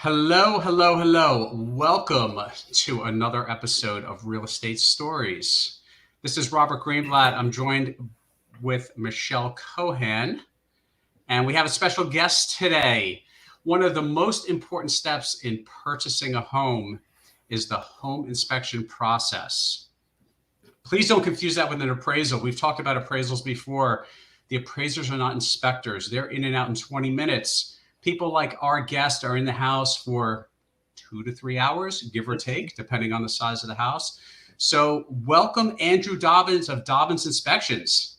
Hello, hello, hello. Welcome to another episode of Real Estate Stories. This is Robert Greenblatt. I'm joined with Michele Cohan, and we have a special guest today. One of the most important steps in purchasing a home is the home inspection process. Please don't confuse that with an appraisal. We've talked about appraisals before. The appraisers are not inspectors. They're in and out in 20 minutes. People like our guest are in the house for 2 to 3 hours, give or take, depending on the size of the house. So welcome Andrew Dobbins of Dobbins Inspections.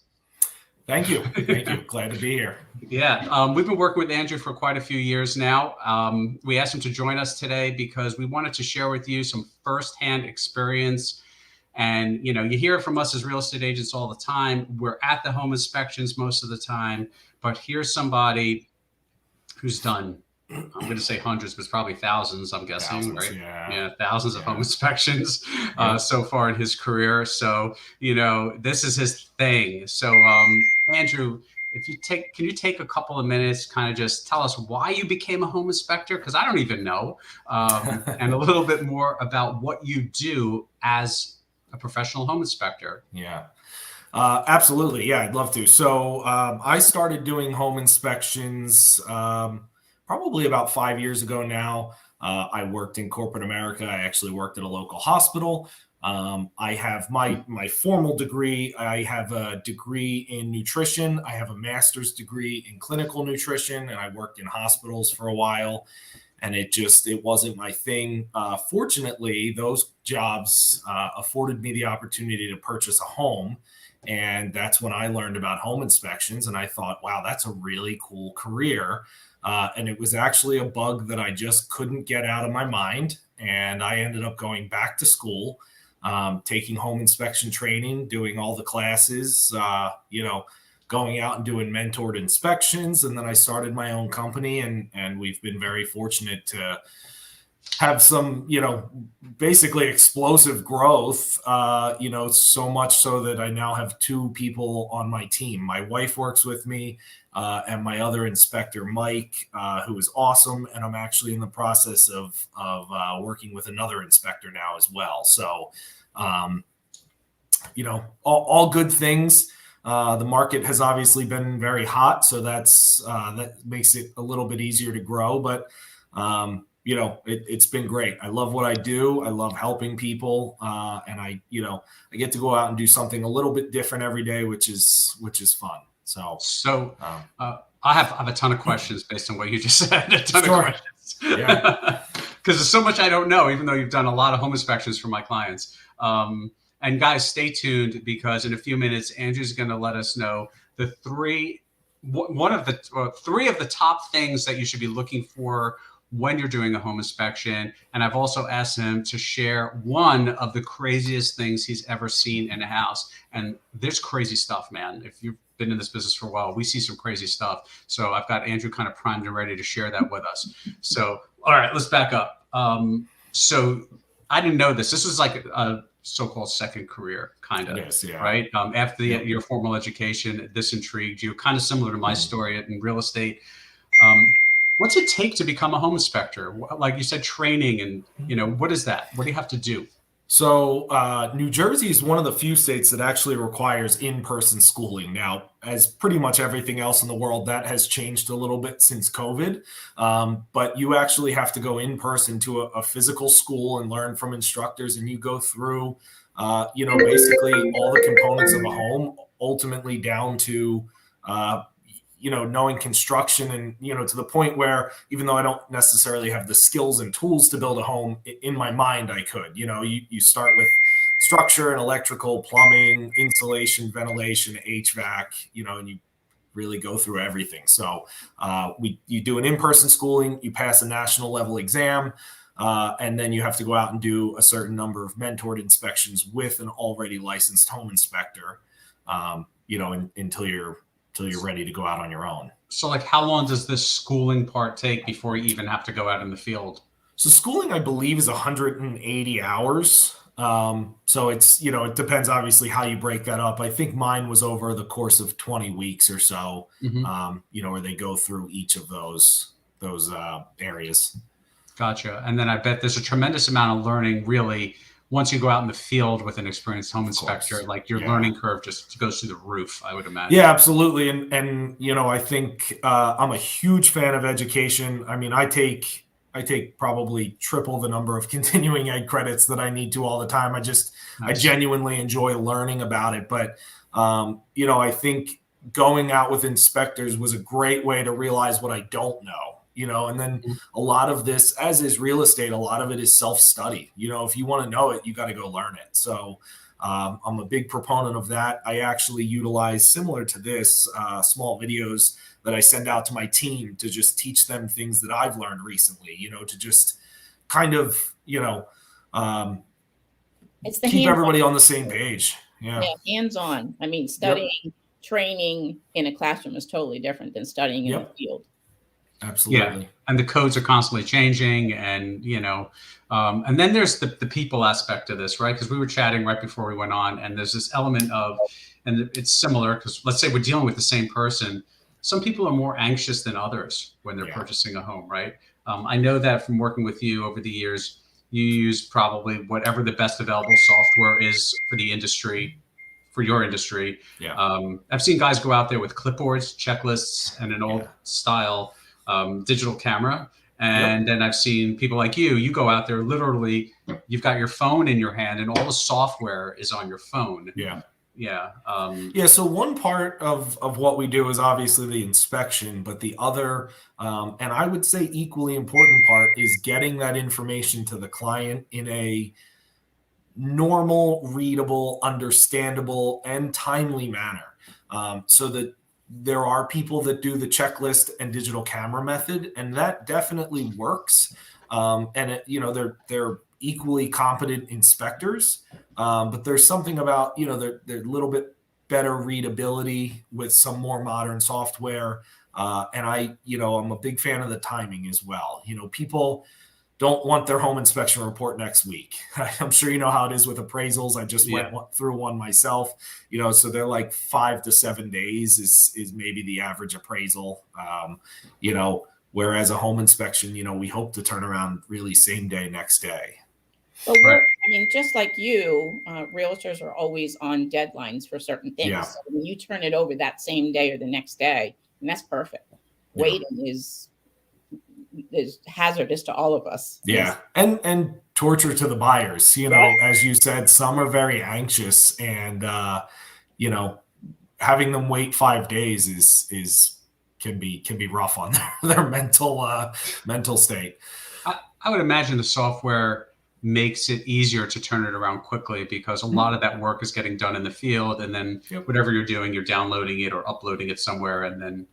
Thank you. Thank you. Glad to be here. Yeah, we've been working with Andrew for quite a few years now. We asked him to join us today because we wanted to share with you some firsthand experience. And, you hear it from us as real estate agents all the time. We're at the home inspections most of the time, but here's somebody who's done, I'm going to say hundreds, but it's probably thousands, I'm guessing, Thousands, right? yeah. Thousands of home inspections Yeah. so far in his career. So, this is his thing. So, Andrew, can you take a couple of minutes, kind of just tell us why you became a home inspector? Because I don't even know, and a little bit more about what you do as a professional home inspector. Yeah. Absolutely. Yeah, I'd love to. So I started doing home inspections probably about 5 years ago now. I worked in corporate America. I actually worked at a local hospital. I have my formal degree. I have a degree in nutrition. I have a master's degree in clinical nutrition, and I worked in hospitals for a while. And it wasn't my thing. Fortunately, those jobs afforded me the opportunity to purchase a home. And that's when I learned about home inspections. And I thought, wow, that's a really cool career. And it was actually a bug that I just couldn't get out of my mind. And I ended up going back to school, taking home inspection training, doing all the classes, going out and doing mentored inspections. And then I started my own company, and we've been very fortunate to have some, basically explosive growth, so much so that I now have two people on my team. My wife works with me, and my other inspector, Mike, who is awesome. And I'm actually in the process of working with another inspector now as well. So, all good things. The market has obviously been very hot, so that makes it a little bit easier to grow. But it's been great. I love what I do. I love helping people, and I get to go out and do something a little bit different every day, which is fun. So I have a ton of questions based on what you just said. A ton Sure. of questions. Yeah. Because there's so much I don't know, even though you've done a lot of home inspections for my clients. And guys, stay tuned, because in a few minutes, Andrew's going to let us know three of the top things that you should be looking for when you're doing a home inspection. And I've also asked him to share one of the craziest things he's ever seen in a house. And there's crazy stuff, man. If you've been in this business for a while, we see some crazy stuff. So I've got Andrew kind of primed and ready to share that with us. So, all right, let's back up. So I didn't know this. This was like a so-called second career, kind of, Yes, yeah. right? After your formal education, this intrigued you, kind of similar to my story in real estate. What's it take to become a home inspector? Like you said, training, and what is that? What do you have to do? So New Jersey is one of the few states that actually requires in-person schooling. Now, as pretty much everything else in the world, that has changed a little bit since COVID. But you actually have to go in person to a physical school and learn from instructors, and you go through, basically all the components of a home, ultimately down to knowing construction, and, to the point where, even though I don't necessarily have the skills and tools to build a home, in my mind, I could. You start with structure and electrical, plumbing, insulation, ventilation, HVAC, and you really go through everything. So you do an in-person schooling, you pass a national level exam, and then you have to go out and do a certain number of mentored inspections with an already licensed home inspector, until you're ready to go out on your own. So, like, how long does this schooling part take before you even have to go out in the field? So schooling, I believe, is 180 hours. So it depends obviously how you break that up. I think mine was over the course of 20 weeks or so, Mm-hmm. where they go through each of those areas. Gotcha. And then I bet there's a tremendous amount of learning really once you go out in the field with an experienced home inspector, like your learning curve just goes through the roof, I would imagine. Yeah, absolutely. And you know, I think I'm a huge fan of education. I mean, I take probably triple the number of continuing ed credits that I need to all the time. I genuinely enjoy learning about it. But you know, I think going out with inspectors was a great way to realize what I don't know. You know, and then a lot of this, as is real estate, a lot of it is self-study. You know, if you want to know it, you got to go learn it. So I'm a big proponent of that. I actually utilize, similar to this, small videos that I send out to my team to just teach them things that I've learned recently, you know, to just kind of, you know, it's the keep everybody on the same page. Yeah, hands-on. I mean, studying, training in a classroom is totally different than studying in the field. Absolutely. Yeah. And the codes are constantly changing, and you know, and then there's the people aspect of this, right? Because we were chatting right before we went on, and there's this element of, and it's similar because let's say we're dealing with the same person. Some people are more anxious than others when they're purchasing a home, right? I know that from working with you over the years, you use probably whatever the best available software is for the industry, for your industry. I've seen guys go out there with clipboards, checklists, and an old style digital camera. And then I've seen people like you go out there, literally, you've got your phone in your hand and all the software is on your phone. So one part of what we do is obviously the inspection, but the other, and I would say equally important part, is getting that information to the client in a normal, readable, understandable, and timely manner. So that there are people that do the checklist and digital camera method, and that definitely works. And you know, they're equally competent inspectors, but there's something about, you know, they're a little bit better readability with some more modern software. And I'm a big fan of the timing as well. You know, people don't want their home inspection report next week. I'm sure you know how it is with appraisals. I just went through one myself, you know, so they're like 5 to 7 days is maybe the average appraisal, you know, whereas a home inspection, you know, we hope to turn around really same day, next day. Well, I mean, just like you, realtors are always on deadlines for certain things. So when you turn it over that same day or the next day, and that's perfect. Waiting is hazardous to all of us. And torture to the buyers. You know, as you said, some are very anxious, and you know, having them wait 5 days can be rough on their mental state. I would imagine the software makes it easier to turn it around quickly because a lot of that work is getting done in the field, and then whatever you're doing, you're downloading it or uploading it somewhere and then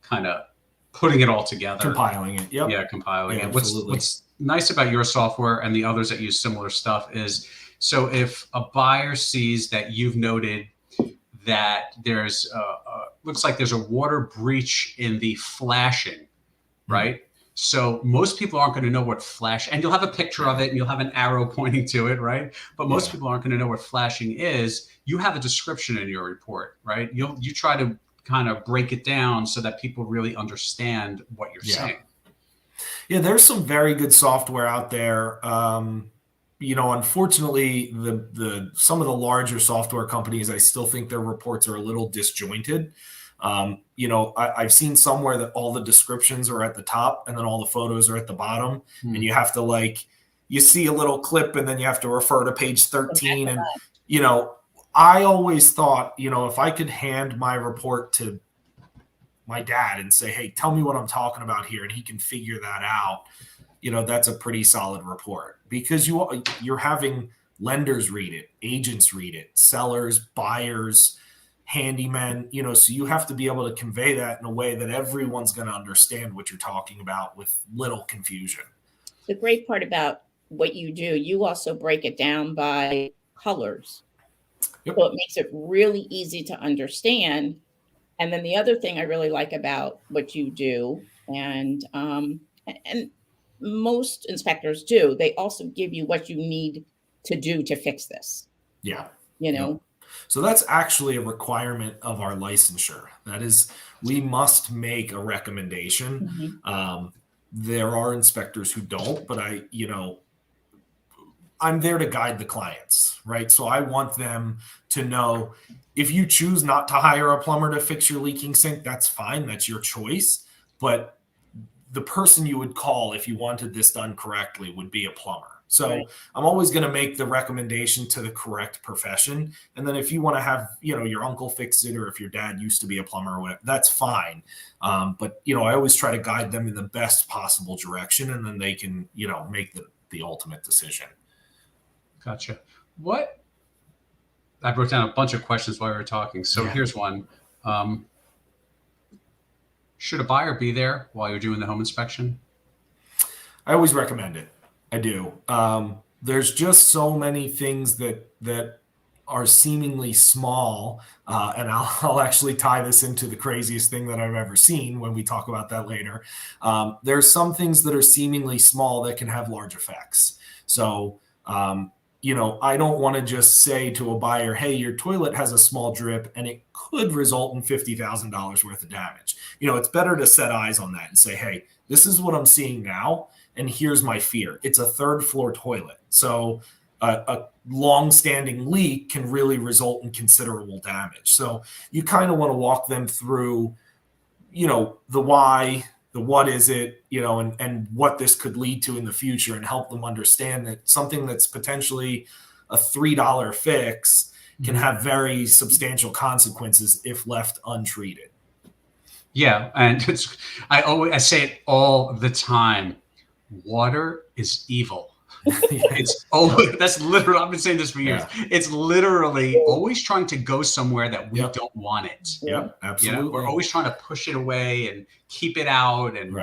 kind of putting it all together. Compiling it. Compiling it. What's nice about your software and the others that use similar stuff is, so if a buyer sees that you've noted that there's looks like there's a water breach in the flashing, right? So most people aren't going to know what flash, and you'll have a picture of it and you'll have an arrow pointing to it, right? But most people aren't going to know what flashing is. You have a description in your report, right? You try to kind of break it down so that people really understand what you're saying. Yeah, there's some very good software out there. You know, unfortunately, some of the larger software companies, I still think their reports are a little disjointed. You know, I've seen somewhere that all the descriptions are at the top and then all the photos are at the bottom, and you have to you see a little clip and then you have to refer to page 13. And, you know, I always thought, you know, if I could hand my report to my dad and say, hey, tell me what I'm talking about here, and he can figure that out, you know, that's a pretty solid report, because you're having lenders read it, agents read it, sellers, buyers, handymen, you know, so you have to be able to convey that in a way that everyone's going to understand what you're talking about with little confusion. The great part about what you do, you also break it down by colors. So it makes it really easy to understand. And then the other thing I really like about what you do, and most inspectors do, they also give you what you need to do to fix this. You know. So that's actually a requirement of our licensure. That is, we must make a recommendation. There are inspectors who don't, but I'm there to guide the clients, right? So I want them to know, if you choose not to hire a plumber to fix your leaking sink, that's fine. That's your choice. But the person you would call if you wanted this done correctly would be a plumber. So Right. I'm always going to make the recommendation to the correct profession. And then if you want to have, your uncle fix it, or if your dad used to be a plumber or whatever, that's fine. But I always try to guide them in the best possible direction, and then they can, make the ultimate decision. Gotcha. I wrote down a bunch of questions while we were talking. So here's one. Should a buyer be there while you're doing the home inspection? I always recommend it. I do. There's just so many things that are seemingly small, and I'll actually tie this into the craziest thing that I've ever seen when we talk about that later. There's some things that are seemingly small that can have large effects. So, I don't want to just say to a buyer, hey, your toilet has a small drip and it could result in $50,000 worth of damage. It's better to set eyes on that and say, hey, this is what I'm seeing now, and here's my fear. It's a third floor toilet. So a long-standing leak can really result in considerable damage. So you kind of want to walk them through, the why, the what is it, and what this could lead to in the future, and help them understand that something that's potentially a $3 fix can have very substantial consequences if left untreated. Yeah, and I say it all the time. Water is evil. It's always, that's literally, I've been saying this for years. Yeah. It's literally always trying to go somewhere that we don't want it. Yep, absolutely. We're always trying to push it away and keep it out and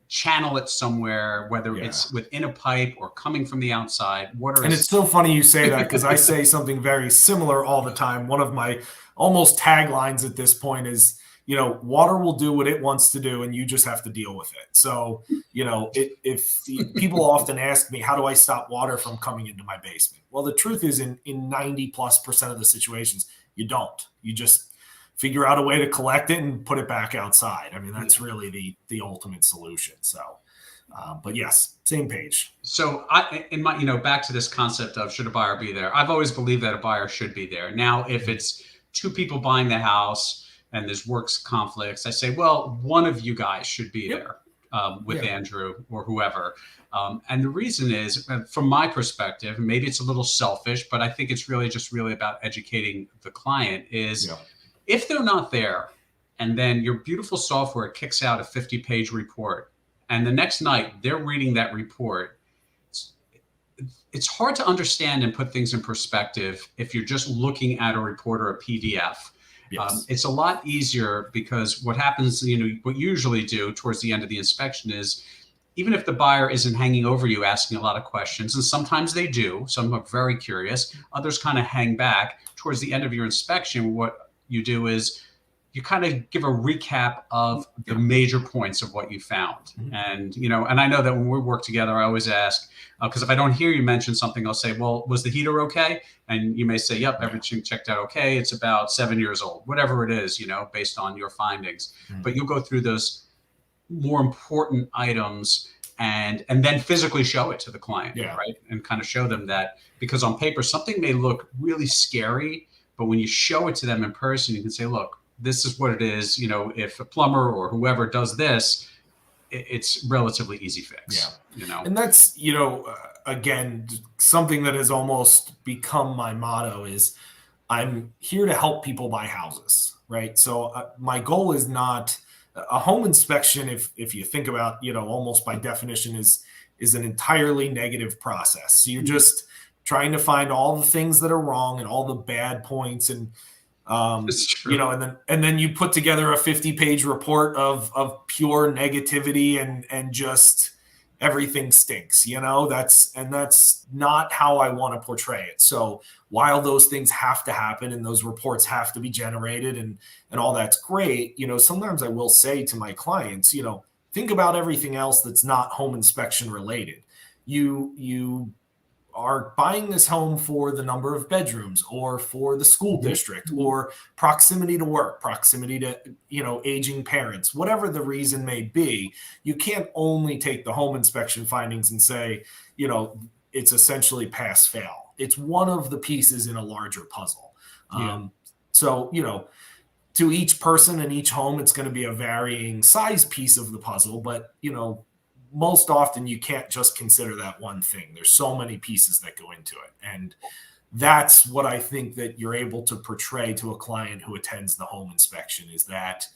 channel it somewhere, whether it's within a pipe or coming from the outside. And it's so funny you say that, because I say something very similar all the time. One of my almost taglines at this point is, water will do what it wants to do, and you just have to deal with it. So, if people often ask me, how do I stop water from coming into my basement? Well, the truth is, in 90+% of the situations, you don't. You just figure out a way to collect it and put it back outside. I mean, that's really the ultimate solution. So, but yes, same page. So back to this concept of, should a buyer be there? I've always believed that a buyer should be there. Now, if it's two people buying the house and there's works conflicts, I say, well, one of you guys should be there with Andrew or whoever. And the reason is, from my perspective, maybe it's a little selfish, but I think it's really about educating the client, is if they're not there, and then your beautiful software kicks out a 50-page report, and the next night they're reading that report, it's hard to understand and put things in perspective if you're just looking at a report or a PDF. Yes. It's a lot easier, because what happens, what you usually do towards the end of the inspection is, even if the buyer isn't hanging over you asking a lot of questions, and sometimes they do, some are very curious, others kind of hang back, towards the end of your inspection, what you do is you kind of give a recap of the major points of what you found. Mm-hmm. And I know that when we work together, I always ask, because if I don't hear you mention something, I'll say, well, was the heater okay? And you may say, yep, everything checked out okay. It's about 7 years old, whatever it is, based on your findings. Mm-hmm. But you'll go through those more important items and then physically show it to the client, right? And kind of show them that, because on paper, something may look really scary, but when you show it to them in person, you can say, look, this is what it is. If a plumber or whoever does this, it's relatively easy fix. And that's, again, something that has almost become my motto is, I'm here to help people buy houses, right? So my goal is not a home inspection. If you think about, almost by definition is an entirely negative process. So you're just trying to find all the things that are wrong and all the bad points, and and then you put together a 50-page report of pure negativity and just everything stinks. That's not how I want to portray it. So while those things have to happen and those reports have to be generated and all that's great, sometimes I will say to my clients, think about everything else that's not home inspection related. You are buying this home for the number of bedrooms or for the school district or proximity to work, proximity to, aging parents, whatever the reason may be. You can't only take the home inspection findings and say, it's essentially pass fail. It's one of the pieces in a larger puzzle. So, to each person and each home, it's going to be a varying size piece of the puzzle, but, most often you can't just consider that one thing. There's so many pieces that go into it. And that's what I think that you're able to portray to a client who attends the home inspection, is that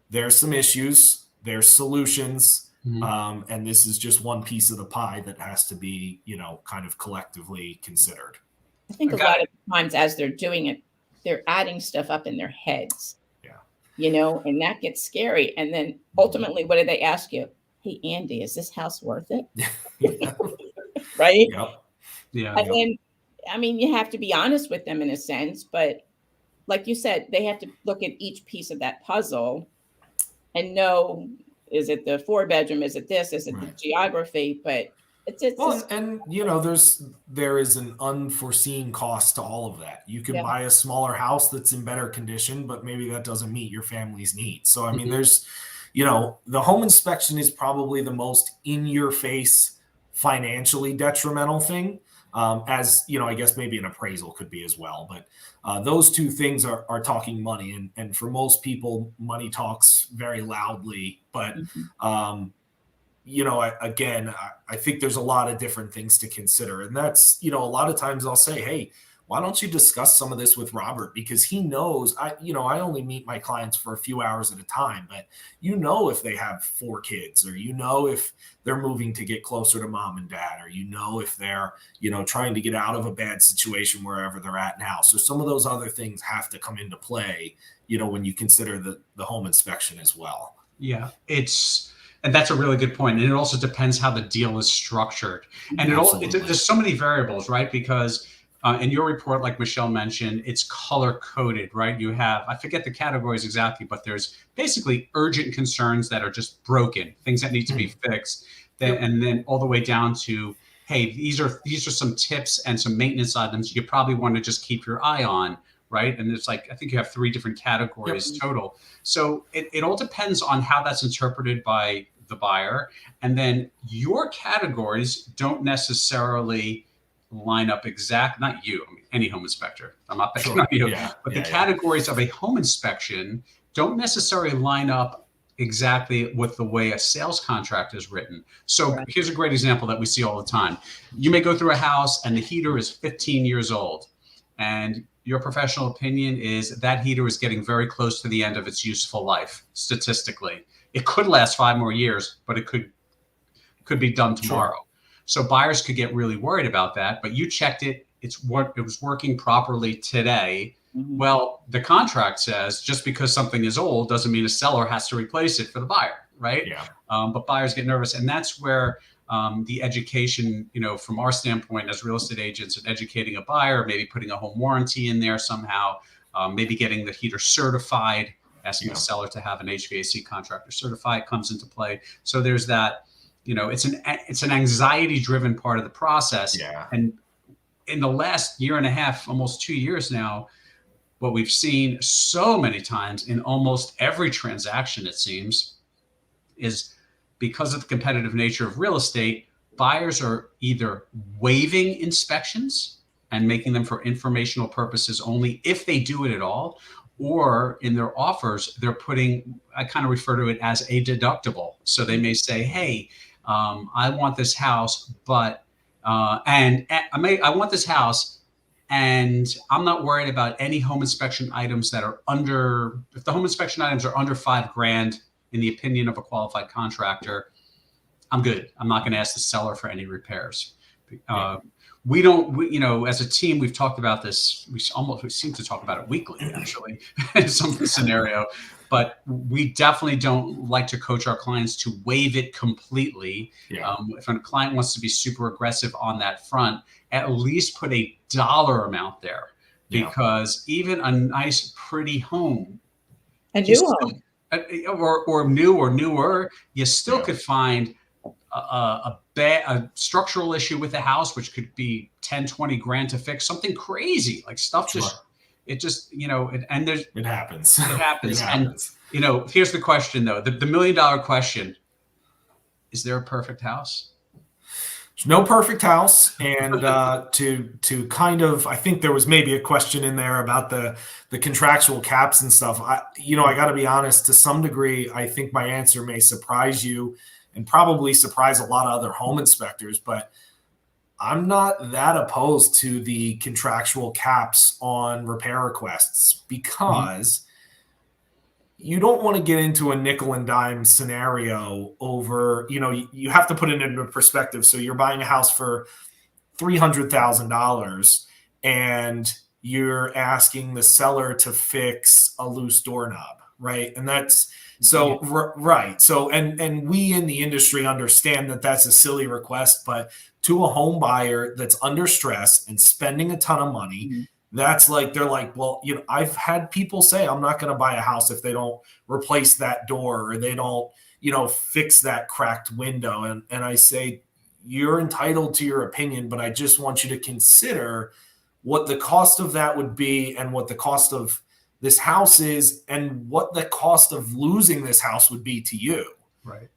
there's some issues, there's solutions, and this is just one piece of the pie that has to be, kind of collectively considered. I think a lot of times as they're doing it, they're adding stuff up in their heads, and that gets scary. And then ultimately, what do they ask you? Hey, Andy, is this house worth it? Right? Yep. Yeah. And then, I mean, you have to be honest with them in a sense, but like you said, they have to look at each piece of that puzzle and know, is it the 4-bedroom? Is it this? Is it the geography? But there is an unforeseen cost to all of that. You can buy a smaller house that's in better condition, but maybe that doesn't meet your family's needs. So, I mean, there's, the home inspection is probably the most in your face, financially detrimental thing. As I guess maybe an appraisal could be as well, but those two things are talking money, and for most people, money talks very loudly. But I think there's a lot of different things to consider, and that's a lot of times I'll say, hey, why don't you discuss some of this with Robert, because he knows I only meet my clients for a few hours at a time, but if they have 4 kids, or if they're moving to get closer to mom and dad, or if they're trying to get out of a bad situation wherever they're at now. So some of those other things have to come into play, when you consider the home inspection as well. Yeah, and that's a really good point. And it also depends how the deal is structured. And there's so many variables, right? Because in your report, like Michele mentioned, it's color coded, right? You have, I forget the categories exactly, but there's basically urgent concerns that are just broken, things that need to be fixed. And then all the way down to, hey, these are some tips and some maintenance items you probably want to just keep your eye on, right? And it's like, I think you have 3 different categories total. So it all depends on how that's interpreted by the buyer. And then your categories don't necessarily line up not you, any home inspector. I'm not picking on you, but the categories of a home inspection don't necessarily line up exactly with the way a sales contract is written. So here's a great example that we see all the time. You may go through a house and the heater is 15 years old, and your professional opinion is that heater is getting very close to the end of its useful life. Statistically, it could last 5 more years, but it could be done tomorrow. So buyers could get really worried about that, but you checked it. It was working properly today. Well, the contract says just because something is old doesn't mean a seller has to replace it for the buyer, right? Yeah. But buyers get nervous, and that's where the education, from our standpoint as real estate agents, and educating a buyer, maybe putting a home warranty in there somehow, maybe getting the heater certified, asking the seller to have an HVAC contractor certified comes into play. So there's that. It's an anxiety-driven part of the process. Yeah. And in the last year and a half, almost 2 years now, what we've seen so many times in almost every transaction, it seems, is because of the competitive nature of real estate, buyers are either waiving inspections and making them for informational purposes only if they do it at all, or in their offers, they're putting, I kind of refer to it as a deductible. So they may say, hey, I want this house, but I want this house, and I'm not worried about any home inspection items that are if the home inspection items are under $5,000 in the opinion of a qualified contractor, I'm good. I'm not going to ask the seller for any repairs. We don't, as a team, we've talked about this. We seem to talk about it weekly, actually, in some scenario. But we definitely don't like to coach our clients to waive it completely. Yeah. If a client wants to be super aggressive on that front, at least put a dollar amount there, because even a nice, pretty home, a new home, or new or newer, you still could find a structural issue with the house, which could be 10, 20 grand to fix, something crazy, like stuff Sure. it just, you know, and there's, it happens. It happens. It happens. And, you know, here's the question though, the $1 million question, is there a perfect house? There's no perfect house. And to kind of, I think there was maybe a question in there about the contractual caps and stuff. I got to be honest, to some degree, I think my answer may surprise you and probably surprise a lot of other home inspectors, but I'm not that opposed to the contractual caps on repair requests because you don't want to get into a nickel and dime scenario over, you have to put it into perspective. So you're buying a house for $300,000 and you're asking the seller to fix a loose doorknob, right? And that's so right. So and we in the industry understand that that's a silly request, but to a home buyer that's under stress and spending a ton of money, that's like, they're like, well, I've had people say, I'm not going to buy a house if they don't replace that door or they don't, fix that cracked window. And I say, you're entitled to your opinion, but I just want you to consider what the cost of that would be and what the cost of this house is and what the cost of losing this house would be to you. Right.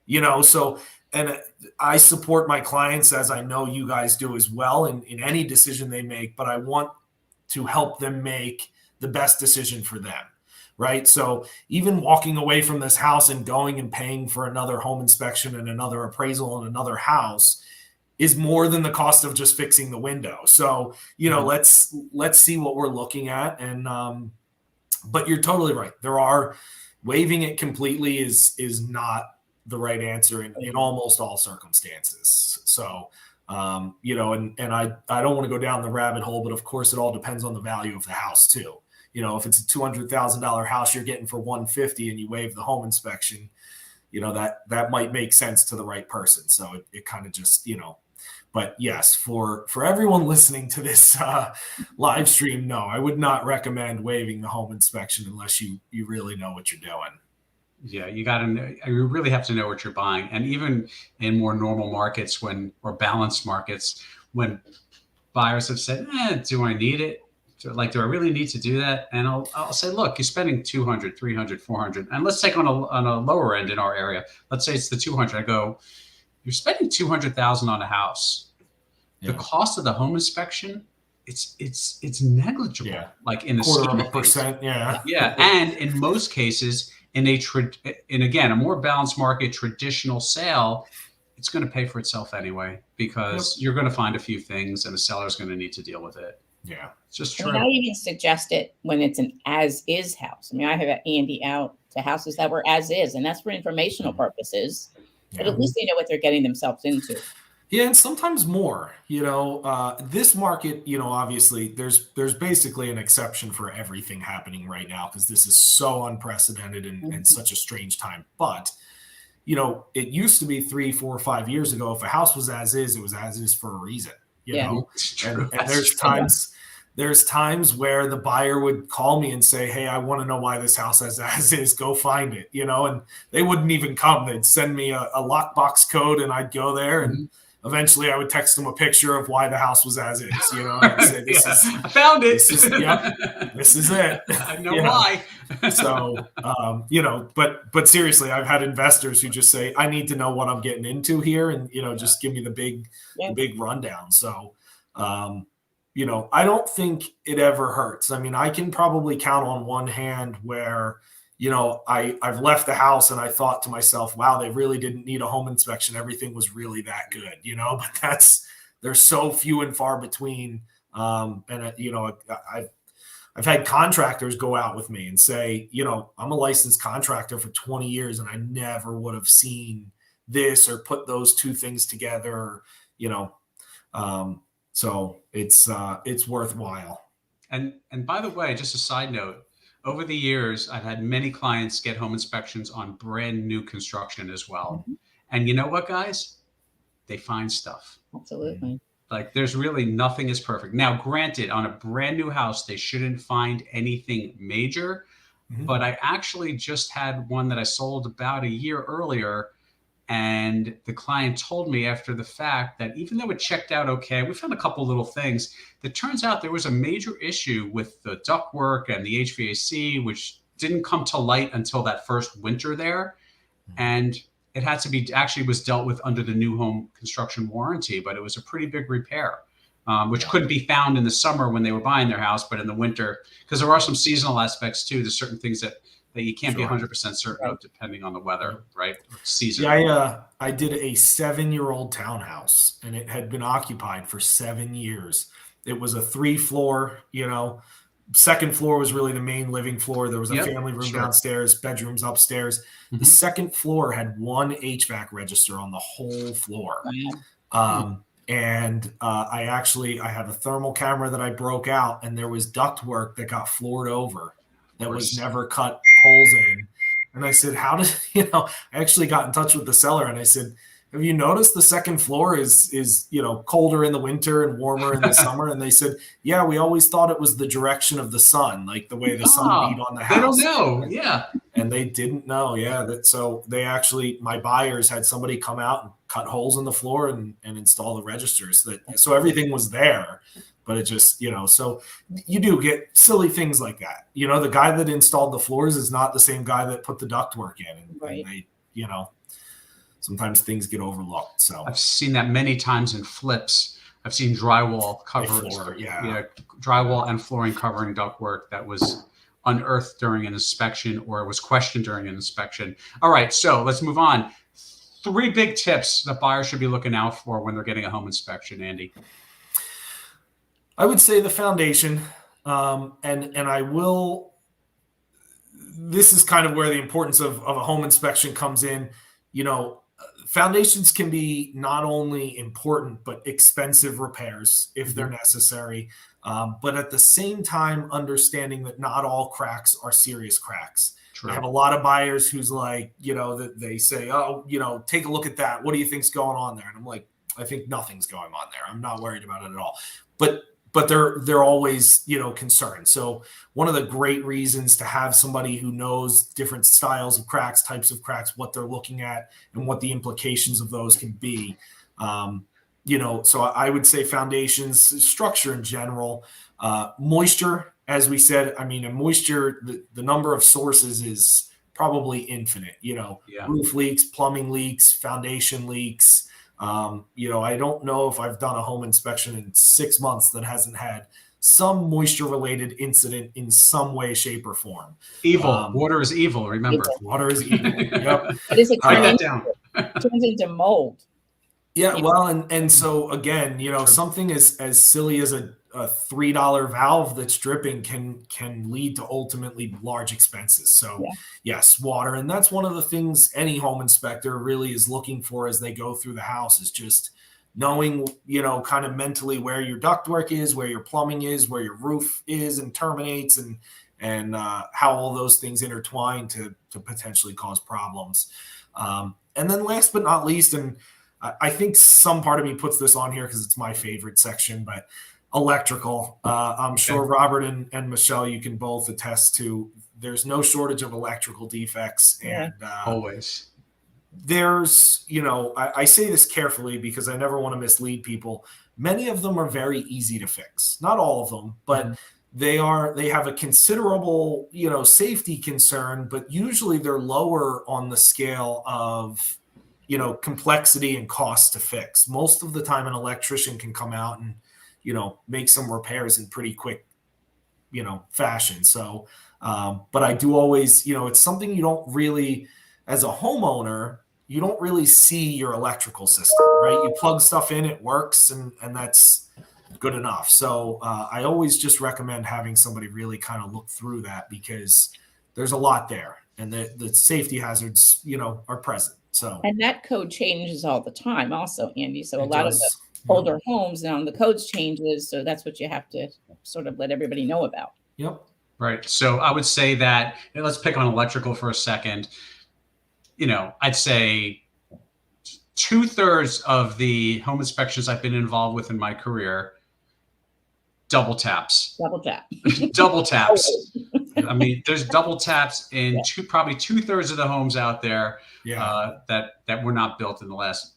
So, and I support my clients, as I know you guys do as well, in any decision they make, but I want to help them make the best decision for them. Right. So even walking away from this house and going and paying for another home inspection and another appraisal and another house is more than the cost of just fixing the window. So, let's see what we're looking at. And, but you're totally right. Waiving it completely is not the right answer in almost all circumstances. So, and I don't want to go down the rabbit hole, but of course it all depends on the value of the house too. If it's a $200,000 house you're getting for $150 and you waive the home inspection, that might make sense to the right person. So it kind of just, but yes, for everyone listening to this live stream, no, I would not recommend waiving the home inspection unless you really know what you're doing. Yeah, you really have to know what you're buying. And even in more normal markets or balanced markets, when buyers have said, do I need it? Do I really need to do that? And I'll say, look, you're spending 200, 300, 400. And let's take on a lower end in our area. Let's say it's the 200. I go, you're spending 200,000 on a house. Yeah. The cost of the home inspection, it's negligible. Yeah. Like in the 0.25%. Yeah. Yeah. And in most cases, in again, a more balanced market, traditional sale, it's going to pay for itself anyway, because you're going to find a few things and the seller's going to need to deal with it. Yeah, it's just true. I even suggest it when it's an as-is house. I have Andy out to houses that were as-is, and that's for informational purposes. Yeah. But at least they know what they're getting themselves into. Yeah, and sometimes more. This market, obviously there's basically an exception for everything happening right now because this is so unprecedented and such a strange time. But it used to be 3, 4, 5 years ago. If a house was as is, it was as is for a reason. And there's times where the buyer would call me and say, hey, I want to know why this house is as is, go find it, and they wouldn't even come. They'd send me a lockbox code and I'd go there and eventually I would text them a picture of why the house was as is, and I'd say, I found it. This is it. I know why. So, but seriously, I've had investors who just say, I need to know what I'm getting into here. And, just give me the big rundown. So, I don't think it ever hurts. I can probably count on one hand where, I've left the house and I thought to myself, wow, they really didn't need a home inspection. Everything was really that good, but there's so few and far between. I've had contractors go out with me and say, I'm a licensed contractor for 20 years and I never would have seen this or put those two things together, so it's worthwhile. And by the way, just a side note, over the years, I've had many clients get home inspections on brand new construction as well. Mm-hmm. And you know what, guys? They find stuff. Absolutely. Like there's really nothing is perfect. Now, granted, on a brand new house, they shouldn't find anything major. Mm-hmm. But I actually just had one that I sold about a year earlier. And the client told me after the fact that even though it checked out okay, we found a couple little things. It turns out there was a major issue with the ductwork and the HVAC, which didn't come to light until that first winter there. And it had to be, actually was dealt with under the new home construction warranty, but it was a pretty big repair, which couldn't be found in the summer when they were buying their house, but in the winter, because there are some seasonal aspects too. There's certain things that you can't be 100% certain of depending on the weather, right? Season. Yeah, I did a 7-year-old townhouse, and it had been occupied for 7 years. It was a 3-floor, second floor was really the main living floor. There was a family room downstairs, bedrooms upstairs. The second floor had one HVAC register on the whole floor. And I have a thermal camera that I broke out, and there was ductwork that got floored over that was never cut holes in. And I said, how did, I actually got in touch with the seller, and I said, have you noticed the second floor is colder in the winter and warmer in the summer? And they said, yeah, we always thought it was the direction of the sun, like the way the sun beat on the house. They don't know. Yeah. And they didn't know. Yeah. So they actually, my buyers had somebody come out and cut holes in the floor and install the registers. So everything was there, but it just, so you do get silly things like that. The guy that installed the floors is not the same guy that put the ductwork in. And they, sometimes things get overlooked. So I've seen that many times in flips. I've seen drywall covers, drywall and flooring covering ductwork that was unearthed during an inspection or was questioned during an inspection. All right, so let's move on. 3 big tips that buyers should be looking out for when they're getting a home inspection, Andy. I would say the foundation, and I will. This is kind of where the importance of a home inspection comes in. Foundations can be not only important, but expensive repairs if they're necessary. But at the same time, understanding that not all cracks are serious cracks. True. I have a lot of buyers who's like, that they say, oh, take a look at that. What do you think's going on there? And I'm like, I think nothing's going on there. I'm not worried about it at all. But they're always, concerned. So one of the great reasons to have somebody who knows different styles of cracks, types of cracks, what they're looking at, and what the implications of those can be. So I would say foundations, structure in general, moisture, as we said. I mean, moisture, the number of sources is probably infinite. Roof leaks, plumbing leaks, foundation leaks. I don't know if I've done a home inspection in 6 months that hasn't had some moisture-related incident in some way, shape, or form. Evil. Water is evil, remember. Water is evil. Yep. But is it turns into mold? Yeah, well, and so again, something as silly as a $3 valve that's dripping can lead to ultimately large expenses. So yes, water. And that's one of the things any home inspector really is looking for as they go through the house, is just knowing, kind of mentally where your ductwork is, where your plumbing is, where your roof is and terminates, and how all those things intertwine to potentially cause problems. And then last but not least, and I think some part of me puts this on here because it's my favorite section, but electrical. I'm sure Robert and Michele, you can both attest to, there's no shortage of electrical defects. And always. There's, I say this carefully because I never want to mislead people. Many of them are very easy to fix. Not all of them, but they have a considerable, safety concern, but usually they're lower on the scale of, complexity and cost to fix. Most of the time an electrician can come out and, make some repairs in pretty quick, fashion. So, but I do always, it's something you don't really, as a homeowner, you don't really see your electrical system, right? You plug stuff in, it works, and that's good enough. So I always just recommend having somebody really kind of look through that, because there's a lot there, and the safety hazards, are present. So, and that code changes all the time also, Andy. So a lot of the older homes now, the codes changes. So that's what you have to sort of let everybody know about. Yep. Right. So I would say that, let's pick on electrical for a second. I'd say 2/3 of the home inspections I've been involved with in my career, double taps. Double tap. Double taps. I mean, there's double taps in probably 2/3 of the homes out there that were not built in the last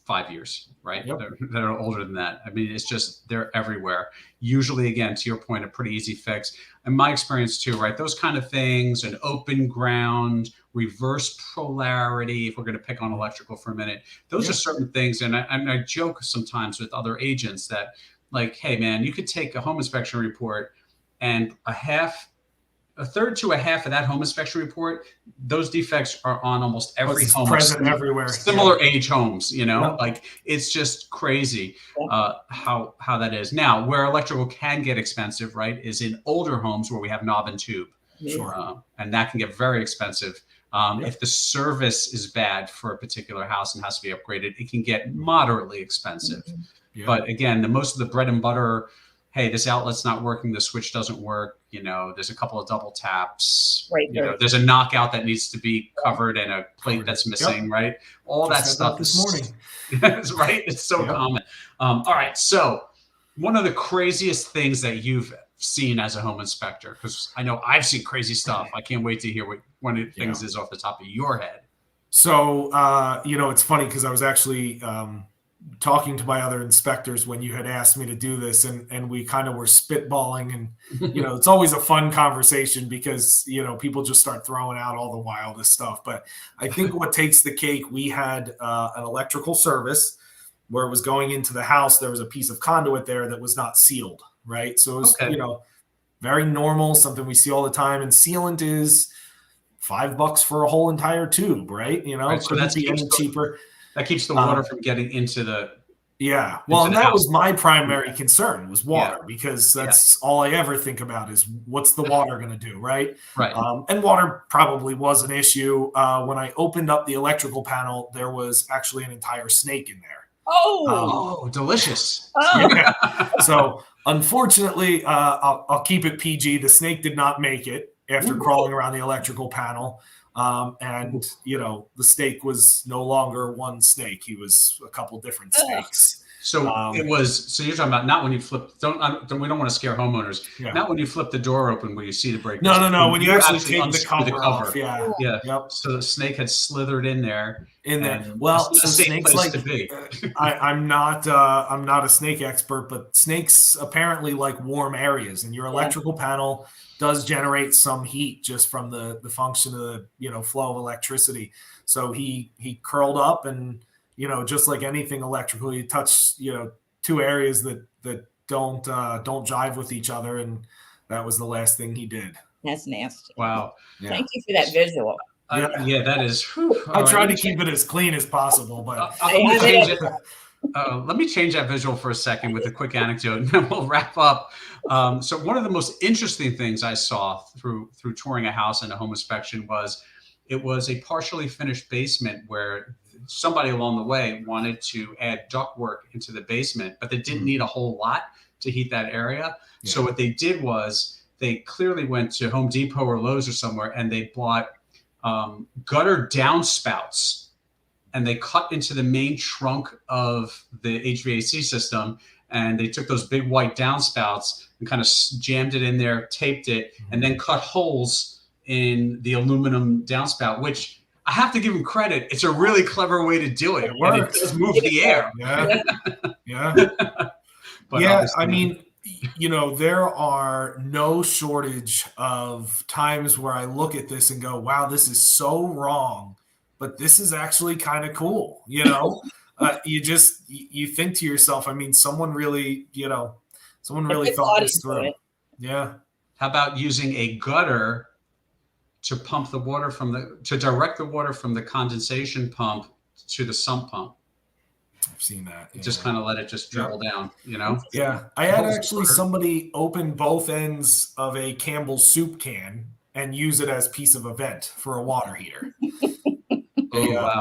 5 years, right? Yep. That are older than that. I mean, it's just, they're everywhere. Usually, again, to your point, a pretty easy fix. In my experience too, right? Those kind of things, an open ground, reverse polarity, if we're going to pick on electrical for a minute, those are certain things. And I joke sometimes with other agents that, like, hey man, you could take a home inspection report and a third to a half of that home inspection report, those defects are on almost every home. Present everywhere. Similar age homes, like it's just crazy how that is. Now, where electrical can get expensive, right, is in older homes where we have knob and tube. Sure. And that can get very expensive. If the service is bad for a particular house and has to be upgraded, it can get moderately expensive. But again, most of the bread and butter, hey, this outlet's not working, the switch doesn't work, there's a couple of double taps, there's a knockout that needs to be covered and a plate that's missing, right? All that stuff this morning. Right? It's so common. All right. So one of the craziest things that you've seen as a home inspector, because I know I've seen crazy stuff. I can't wait to hear what one of the things is off the top of your head. So, it's funny because I was actually talking to my other inspectors when you had asked me to do this, and we kind of were spitballing, and it's always a fun conversation because people just start throwing out all the wildest stuff. But I think what takes the cake, we had an electrical service where it was going into the house. There was a piece of conduit there that was not sealed, right? So it was very normal, something we see all the time. And sealant is $5 for a whole entire tube, right? Right, so couldn't be any cheaper. That keeps the water from getting into the well, and that was my primary concern, was water, because that's all I ever think about is what's the water going to do, right? Right. And water probably was an issue. When I opened up the electrical panel, there was actually an entire snake in there. Oh, delicious. So unfortunately, I'll keep it PG. The snake did not make it after crawling around the electrical panel. And the snake was no longer one snake. He was a couple different snakes. So it was. So you're talking about not when you flip. We don't want to scare homeowners. Not when you flip the door open where you see the breakers. No. When you actually take the cover off. Yeah. Yep. So the snake had slithered in there. Well, so snakes to be. I'm not a snake expert, but snakes apparently like warm areas, and your electrical panel does generate some heat just from the function of the flow of electricity. So he curled up, and just like anything electrical, you touch two areas that don't jive with each other, and that was the last thing he did. That's nasty. Wow. Thank you for that visual. That is. I tried to keep it as clean as possible, but let me change that visual for a second with a quick anecdote, and then we'll wrap up. So one of the most interesting things I saw through touring a house and a home inspection was it was a partially finished basement where somebody along the way wanted to add ductwork into the basement, but they didn't need a whole lot to heat that area. So what they did was they clearly went to Home Depot or Lowe's or somewhere, and they bought gutter downspouts. And they cut into the main trunk of the HVAC system, and they took those big white downspouts and kind of jammed it in there, taped it, and then cut holes in the aluminum downspout, which I have to give them credit. It's a really clever way to do it. It does move the air. But I mean, there are no shortage of times where I look at this and go, wow, this is so wrong. But this is actually kind of cool, you think to yourself, I mean, someone really thought this through. Yeah. How about using a gutter to pump the water to direct the water from the condensation pump to the sump pump? I've seen that. Just kind of let it just dribble down, Yeah. I had actually somebody open both ends of a Campbell's soup can and use it as piece of a vent for a water heater.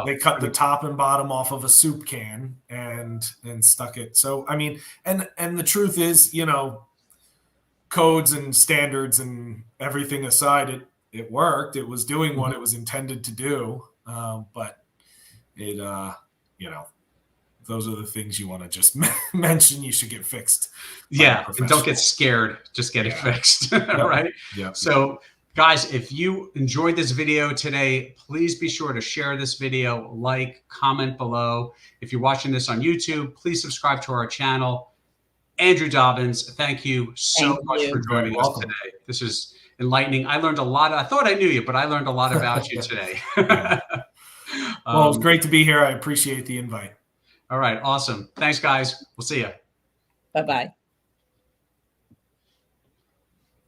They cut the top and bottom off of a soup can and stuck it. So, I mean, and the truth is, codes and standards and everything aside, it worked. It was doing what it was intended to do. But it, those are the things you want to just mention you should get fixed. Yeah. And don't get scared. Just get it fixed. Right. Yeah. So Guys, if you enjoyed this video today, please be sure to share this video, like, comment below. If you're watching this on YouTube, please subscribe to our channel. Andrew Dobbins, thank you so much for joining us today. This is enlightening. I learned a lot. I thought I knew you, but I learned a lot about you today. Well, it's great to be here. I appreciate the invite. All right. Awesome. Thanks, guys. We'll see you. Bye-bye.